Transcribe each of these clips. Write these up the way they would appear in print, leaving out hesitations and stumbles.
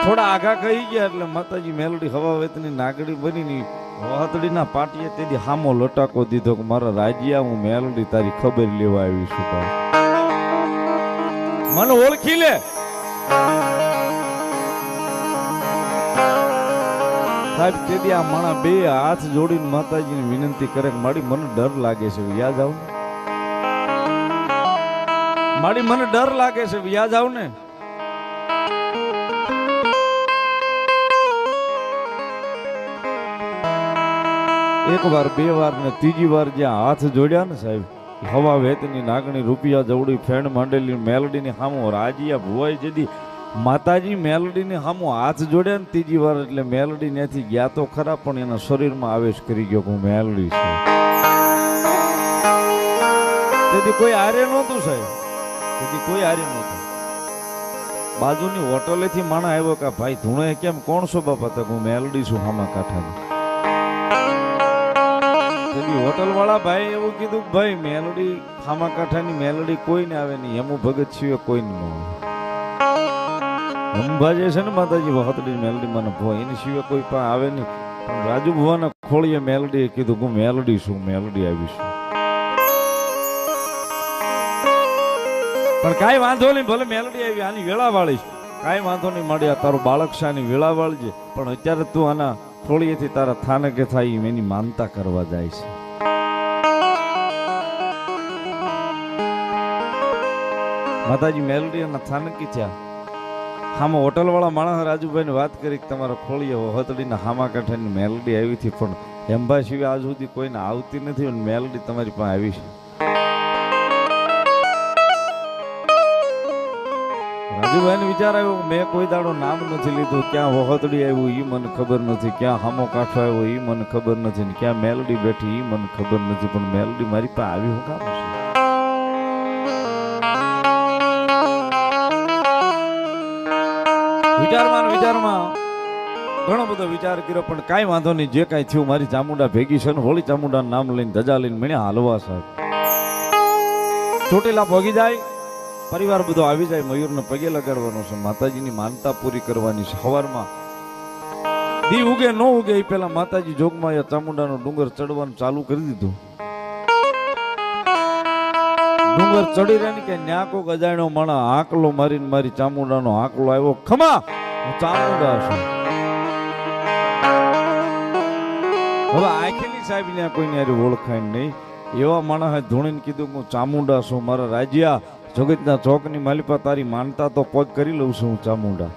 થોડા આઘા કહી ગયા એટલે માતાજી મેલડી હવા વેતની નાગડી બની વાતડીના પાટીએ તેથી હામો લટાકો દીધો કે મારા રાજ્યા હું મેલડી તારી ખબર લેવા આવી છું મને ઓળખી લે સાહેબ તેથી આ માણા બે હાથ જોડીને માતાજીને વિનંતી કરે કે માડી મને ડર લાગે છે યાદ આવ માડી મને ડર લાગે છે યાદ આવ ને એક વાર બે વાર ને ત્રીજી વાર જ્યાં હાથ જોડ્યા ને સાહેબ હવા વેતની નાગણી રૂપિયા જવડી ફેણ માંડેલી મેલડીની હામો રાજિયા ભુવાઈ જદી માતાજી મેલડીની હામો હાથ જોડ્યા ને ત્રીજી વાર એટલે મેલડી ત્યાંથી ગયા તો ખરા પણ એના શરીરમાં આવેશ કરી ગયો કે હું મેલડી છું તેથી કોઈ આરે નહોતું સાહેબ તેથી કોઈ આરે નહોતું બાજુની હોટલેથી માણા આવ્યો કે ભાઈ ધૂણે કેમ કોણ છો બાપા તો હું મેલડી છું હામા કાંઠાની હોટલ વાળા ભાઈ એવું કીધું ભાઈ મેલડી ખામા કાંઠાની મેલડી કોઈ ને આવે નહીં હેમુ ભગત સિવાય કોઈ ન હમભા જે છે ને માતાજી વખતડી મેલડી મને ભો એની સિવાય કોઈ પણ આવે નહીં પણ રાજુ ભુવાના ખોળીએ મેલડીએ કીધું હું મેલડી છું મેલડી આવી છું પણ કાંઈ વાંધો નહીં ભલે મેલડી આવી આની વેળા વાળી છે કાંઈ વાંધો નહીં મળ્યા તારું બાળક છે આની વેળા વાળજે પણ અત્યારે તું આના ખોળીએથી તારા થાનકે થાય એની માનતા કરવા જાય છે માતાજી મેલડી ના થાનકી થયા હામાં હોટલ વાળા માણસ રાજુભાઈ ને વાત કરી કે તમારા ખોળીએ હતડીના હામા કાંઠાની મેલડી આવી હતી પણ હેમભા સિવાય આજ સુધી કોઈને આવતી નથી અને મેલડી તમારી પાસે આવી છે રાજુભાઈ ને વિચાર આવ્યો મેં કોઈ દાડો નામ નથી લીધું ક્યાં વહતડી આવ્યું એ મને ખબર નથી ક્યાં હામો કાંઠો આવ્યો એ મને ખબર નથી ને ક્યાં મેલડી બેઠી એ મને ખબર નથી પણ મેલડી મારી પાસે આવી હું કામ છે વિચારમાં ઘણો બધો વિચાર કર્યો પણ કાંઈ વાંધો નહીં જે કાંઈ થયું મારી ચામુંડા ભેગી છે ને હોળી ચામુંડાનું નામ લઈને ધજા લઈને મળ્યા હાલવા સાહેબ ચોટીલા ભોગી જાય પરિવાર બધો આવી જાય મયુરને પગે લગાડવાનો છે માતાજીની માનતા પૂરી કરવાની છે સવારમાં દી ઉગે ન ઉગે એ પેલા માતાજી જોગમાં ચામુંડાનો ડુંગર ચડવાનું ચાલુ કરી દીધું ડુંગર ચડી રહે કે ન્યા કોક અજાણ્યો માણા આંકલો મારીને મારી ચામુંડાનો આંકલો આવ્યો ખમા હું ચામુંડા છું હવે આખેલી સાહેબ ને કોઈને ઓળખાય નહીં એવા માણસે ધૂણીને કીધું હું ચામુંડા છું મારા રાજ્યા જગતના ચોકની માલિપા તારી માનતા તો પગ કરી લઉં છું હું ચામુંડા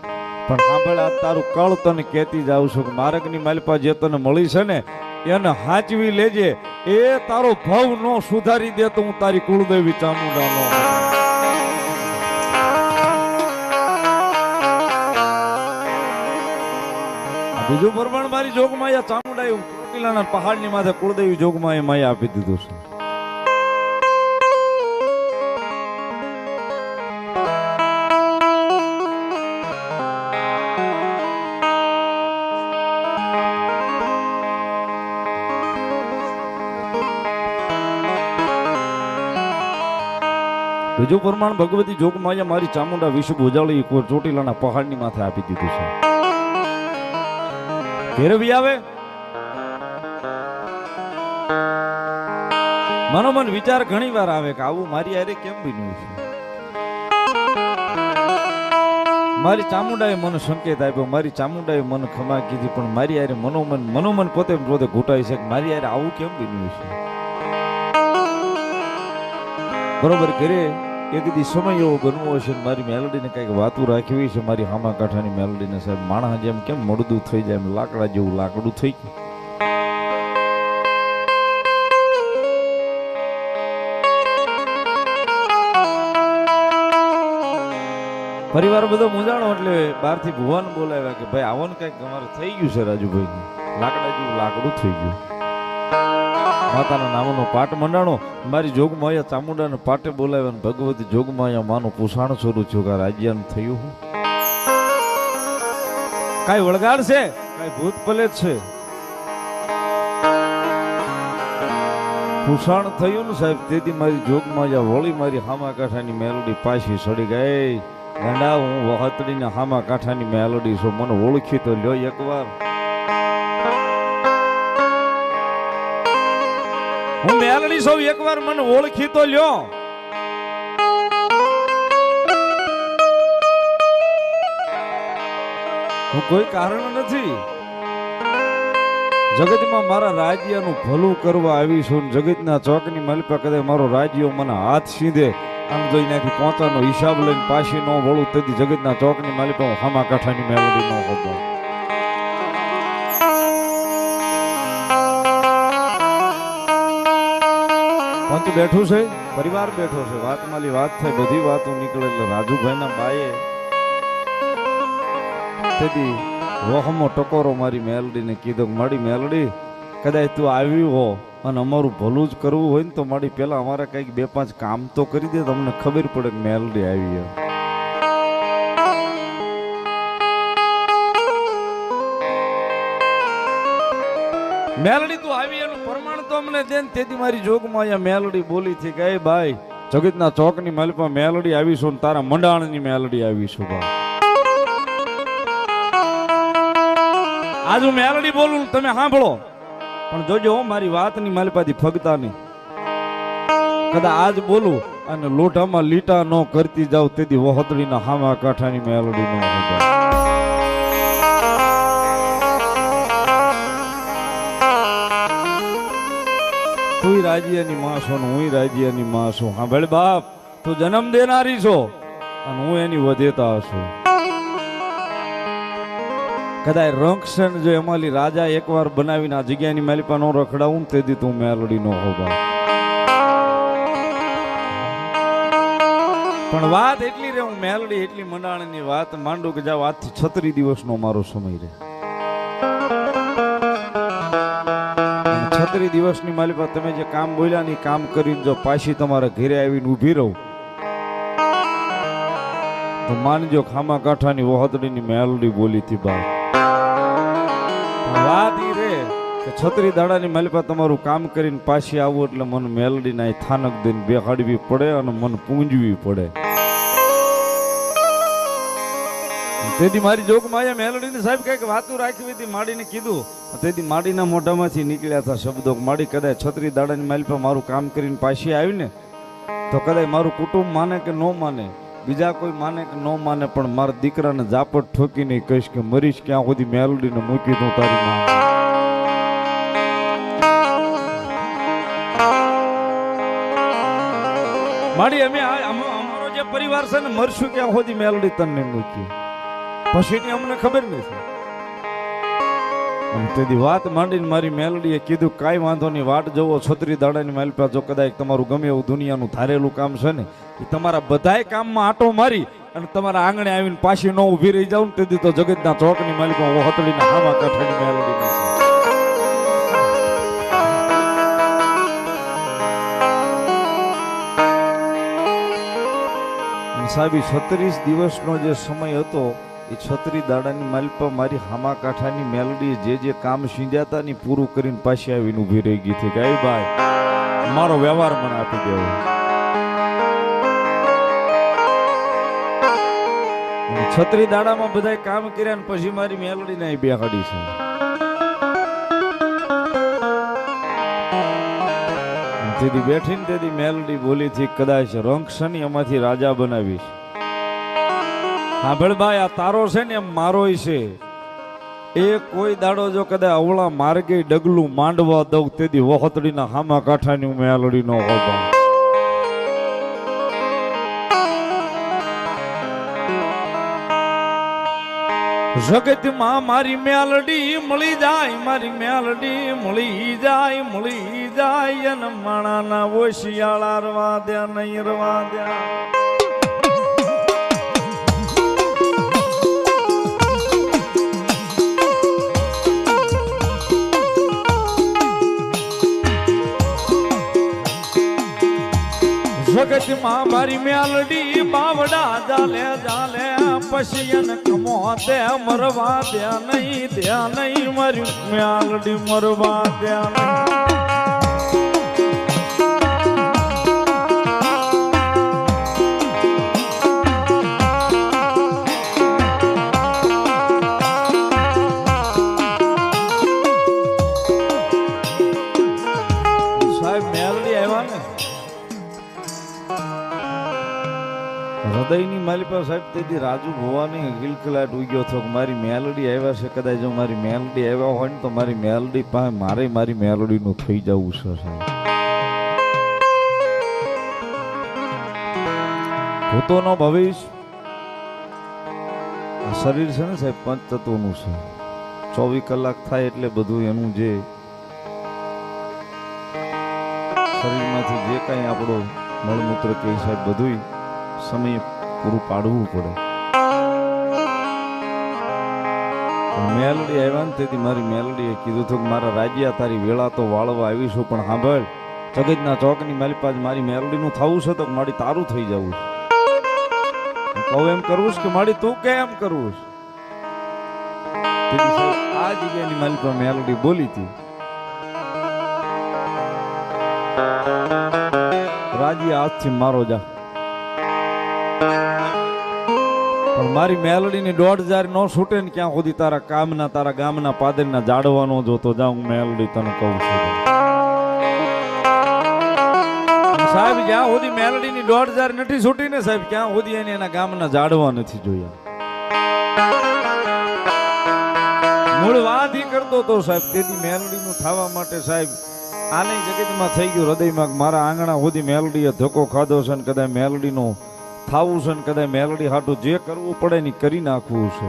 પણ સાંભળે આ તારું કળ તને કહેતી જાઉં છું કે માર્ગની માલિપા જે તને મળી છે ને એને હાચવી લેજે એ તારો ભાવ નો સુધારી દે તો હું તારી કુળદેવી ચામુંડા નો બીજું પ્રમાણ મારી જોગમાયા ચામુંડા એવું ચોટીલાના પહાડની માથે કુળદેવી જોગમાએ માયા આપી દીધું છે બીજું પ્રમાણ ભગવતી જોગમાયા મારી ચામુંડા વિશ્વ ઉજાળી ચોટીલાના પહાડની માથે આપી દીધું છે ઘેરવી આવે મનોમન વિચાર ઘણી વાર આવે કે આવું મારી હારે કેમ બન્યું છે મારી ચામુંડાએ મને સંકેત આપ્યો મારી ચામુંડાએ મને ખમા કીધી પણ મારી હારે મનોમન પોતે ઘૂંટાય છે કે મારી હારે આવું કેમ બન્યું છે બરોબર ઘરે એક દી સમય એવો બનવો હશે મારી મેલડીને કંઈક વાતું રાખવી છે મારી હામા કાંઠાની મેલડીને સાહેબ માણસ જેમ કેમ મળદું થઈ જાય એમ લાકડા જેવું લાકડું થઈ ગયું પરિવાર બધો મૂંઝાણો એટલે બહારથી ભુવાન બોલાવ્યા કે ભાઈ આવો ને કંઈક તમારે થઈ ગયું છે રાજુભાઈ લાકડા જેવું લાકડું થઈ ગયું માતાના નામનો પાઠ મંડાણો મારી જોગમાયા ચામુંડાને પાટે બોલાવ્યા ભગવતી જોગમાયા માનું પુષાણ સ્વરૂપ છું કે રાજ્યનું થયું હું કાંઈ વળગાડ છે કાંઈ ભૂત પલેત છે પુષાણ થયું ને સાહેબ તેથી મારી જોગમાયા વળી મારી હામા કાંઠાની મેલડી પાછી સડી ગઈ ગાંડા હું વહતડીને હામા કાંઠાની મેલોડી છું, મને ઓળખી તો લ્યો એકવાર. હું મેલડી છું, એકવાર મને ઓળખી તો લ્યો. હું કોઈ કારણ નથી, જગતમાં મારા રાજ્યનું ભલું કરવા આવી છું. જગતના ચોકની માલિપા કદાચ મારો રાજ્ય મને હાથ સીધે આમ જોઈ નાખી પહોંચવાનો હિસાબ લઈને પાછી ન વળું તેથી જગતના ચોકની માલિપા હું હામા કાંઠાની મેલોડી ન હોતો. પંચ બેઠું છે, પરિવાર બેઠો છે, વાત માલી વાત થાય, બધી વાતો નીકળે. એટલે રાજુભાઈના બાએ તેથી વહમો ટકોરો મારી મેલડીને કીધો, મારી મેલડી કદાચ તું આવ્યું હો અને અમારું ભલું જ કરવું હોય ને તો મારી પેલા અમારે કંઈક 2-5 કામ તો કરી દે, તમને ખબર પડે કે મેલડી આવી. મેલડી તું આવી એનું પ્રમાણ તો અમને દે. તેથી મારી જોગમાં અહીંયા મેલડી બોલી થી કે ભાઈ જગતના ચોકની માલિપા મેલડી આવીશું, તારા મંડાણની મેલડી આવીશું. ભાઈ આજ હું મેલડી બોલું તમે સાંભળો, પણ જોજો મારી વાતની માલિપાથી ફગતા નહીં. કદાચ આજ બોલું અને લોઢામાં લીટા ન કરતી જાવ તેથી વહતડીના હામા કાંઠાની મેલડી ન હોય. તું રાજ્યની માં છો ને હું રાજ્યની માં છું. હા ભલે બાપ, તું જન્મ દેનારી છો અને હું એની વધેતા છું. કદાચ રંગસન જો એમાલી રાજા એકવાર બનાવીને આ જગ્યાની માલિપા નો રખડાવું તેથી તું મેલડી નો હોવા. પણ વાત એટલી રે, હું મેલડી એટલી મંડાણની વાત માંડું કે જાવ આજથી 36 દિવસનો મારો સમય રહે. 36 દિવસની માલિપા તમે જે કામ બોલ્યા ને કામ કરીને જો પાછી તમારા ઘરે આવીને ઊભી રહું તો માનજો ખામા કાંઠાની વહતડીની મેલડી બોલી હતી. બા વાત ઈ રે કે 36 દાડાની માલિપા તમારું કામ કરીને પાછી આવું એટલે મને મેલડી ના થાનક દઈને બેહાડવી પડે અને મને પૂંજવી પડે. તેથી મારી જોગમાં મેલડીને સાહેબ કઈક વાતું રાખવી હતી, માડીને કીધું. તેથી માડીના મોઢામાંથી નીકળ્યા હતા શબ્દો, માડી કદાચ 36 દાડાની માલિપા મારું કામ કરીને પાછી આવી ને તો કદાચ મારું કુટુંબ માને કે ન માને, બીજા કોઈ માને કે ન માને, પણ મારા દીકરાને ઝાપટ ઠોકીને કહીશ કે મરીશ ક્યાં સુધી મેલડીને મૂકી દઉં તારી માં. માડી અમે અમારો જે પરિવાર છે ને મરશું ક્યાં સુધી મેલડી તને મૂકી પછી અમને ખબર નથી. તેથી વાત માંડીને મારી મેલડીએ કીધું કાંઈ વાંધો નહીં, વાટ જોવો 36 દાડાની માલિપા. જો કદાચ તમારું ગમે એવું દુનિયાનું ધારેલું કામ છે ને એ તમારા બધાય કામમાં આટો મારી અને તમારા આંગણે આવીને પાછી ન ઊભી રહી જાવ ને તેથી તો જગતના ચોકની માલિપા વહતડીના હામા કાંઠાની મેલડી છે. સાહેબ 36 દિવસનો જે સમય હતો એ 36 દાડાની માલિપા મારી હામા કાંઠાની મેલડી જે કામ સીંધ્યા હતા ને પૂરું કરીને પાછી આવીને ઊભી રહી ગઈ હતી કે ભાઈ મારો વ્યવહાર મને આપી દેવો. 36 દાડામાં બધા કામ કર્યા ને પછી મારી મેલડી ને બેહાડી છે. તેથી બેઠીને તેથી મેલડી બોલી થી કદાચ રંગસની એમાંથી રાજા બનાવીશ. હા ભળભાઈ આ તારો છે ને એમ મારો છે. એ કોઈ દાડો જો કદાચ અવળા માર્ગે ડગલું માંડવા દઉં તેથી વહતડીના હામા કાંઠાની મેલડી નો હોવા. જગતમાં મારી મેલડી મળી જાય, મારી મેલડી મળી જાય, મળી જાય અને માણાના ઓશિયાળા રવા દ્યા નહીં રવા દ્યા. જગતમાં મારી મેલડી બાવડા જાલે જાલે પશિયન કમો દે મરવા દે નહીં મારી મેલડી મરવા દે નહીં. માલિપા સાહેબ તેથી રાજુ ભવાની ગિલકલાટ ઉગ્યો હતો કે મારી મેલડી આવ્યા છે, કદાચ જો મારી મેલડી આવ્યા હોય ને તો મારી મેલડી પાસે મારી મેલડીનું થઈ જવું છે સાહેબ. ભૂતોનો ભવિષ્ય આ શરીર છે ને સાહેબ પંચતત્વનું છે. 24 કલાક થાય એટલે બધું એનું જે શરીરમાંથી જે કાંઈ આપણો મળમૂત્ર કે સાહેબ બધું સમય પૂરું પાડવું પડે. મેલડી આવ્યા ને તેથી મારી મેલડીએ કીધું હતું કે મારા રાજ્યા તારી વેળા તો વાળવા આવીશું, પણ સાંભળ જગતના ચોકની માલિપા મારી મેલડીનું થવું છે તો મારી તારું થઈ જવું છે. કહું એમ કરવું કે મારી તું કે એમ કરવું? આ જગ્યાની માલિપા મેલડી બોલી હતી, રાજી આજથી મારો જા. પણ મારી મેલડીની 1.5 નો છૂટે ને ક્યાં સુધી તારા કામના તારા ગામના પાદરના જાડવાનો જોતો જાઉં મેલડી તને કહું છું સાહેબ. જ્યાં સુધી મેલડીની 1.5 નથી છૂટી ને સાહેબ ક્યાં સુધી એને એના ગામના જાડવા નથી જોયા. મૂળ વાત ઈ કરતો તો સાહેબ તેથી મેલડીનું થવા માટે સાહેબ આને જગતમાં થઈ ગયું હૃદયમાં મારા આંગણા સુધી મેલડીએ ધક્કો ખાધો છે ને કદાચ મેલડીનો થાવું છે ને કદાચ મેલડી હાટું જે કરવું પડે ને કરી નાખવું છે.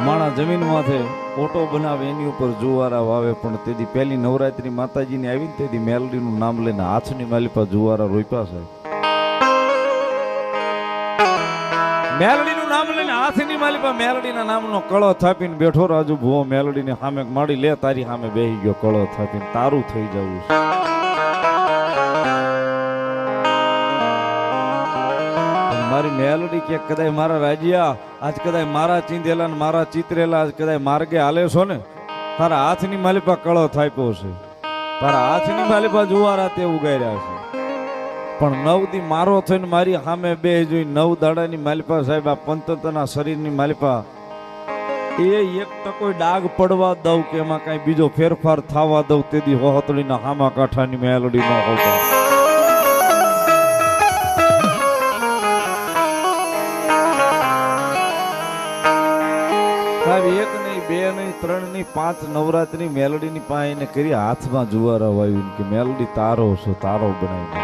માણા જમીન માથે ઓટો બનાવે એની ઉપર જુવારા વાવે, પણ તેથી પહેલી નવરાત્રી માતાજીની આવી ને તેથી મેલડીનું નામ લઈને હાથની માલિપા જુવારા રોપ્યા છે. મેલડીનું નામ લઈને હાથની માલિપા મેલડીના નામનો કળો થાપીને બેઠો રાજુ ભુવો મેલડીને સામે માડી લે તારી સામે બેહી ગયો કળો થાપીને તારું થઈ જવું છે. મારી મેલડી કે કદાચ મારા રાજ્યા આજ કદાચ મારા ચીંધેલા ને મારા ચિતરેલા આજ કદાચ માર્ગે હાલે છો ને તારા હાથની માલિપા કળો થાપ્યો છે, તારા હાથની માલિપા જુવારા તે ઉગાર્યા છે. પણ 9 દી મારો થઈને મારી સામે બે જોઈ 9 દાડાની માલિપા સાહેબ આ પંચતત્વના શરીરની માલિપા એ એક ટકો ડાઘ પડવા દઉં કે એમાં કઈ બીજો ફેરફાર થવા દઉં તેથી હોહતડીના હામા કાંઠાની મેલડી ન હોતા. સાહેબ 1 નહીં 2 નહીં 3 નહીં 5 નવરાત્રી મેલડીની પાસે એને કરી હાથમાં જુવારા વાવ્યું કે મેલડી તારો છો તારો બનાવી.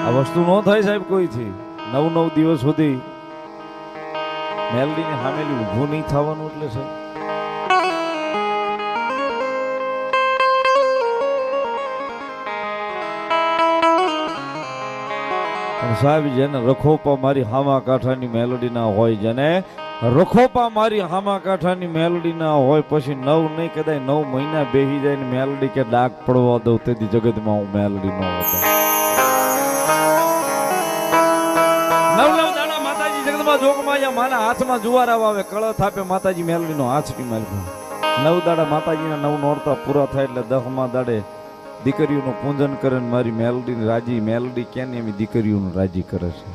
આ વસ્તુ ન થાય સાહેબ કોઈથી. 9 દિવસ સુધી મેલડીની સામેલી ઊભું નહીં થવાનું એટલે સાહેબ સાહેબ જેને રખોપા મારી હામા કાંઠાની મેલડી ના હોય, જેને રખોપા મારી હામા કાંઠાની મેલડી ના હોય પછી 9 નહીં કદાચ 9 મહિના બેહી જાય ને મેલડી કે ડાક પડવા દઉં તેથી જગતમાં હું મેલડી ન હતો. 9 દાડા માતાજી જગતમાં જોગમાં માના હાથમાં જુવારા વાવે કળો થાપે માતાજી મેલડીનો હાથની માલિપા. 9 દાડા માતાજીના 9 નોરતા પૂરા થાય એટલે 10મા દાડે દીકરીઓનું પૂજન કરે ને મારી મેલડી રાજી મેલડી કેને એમ દીકરીઓનું રાજી કરે છે.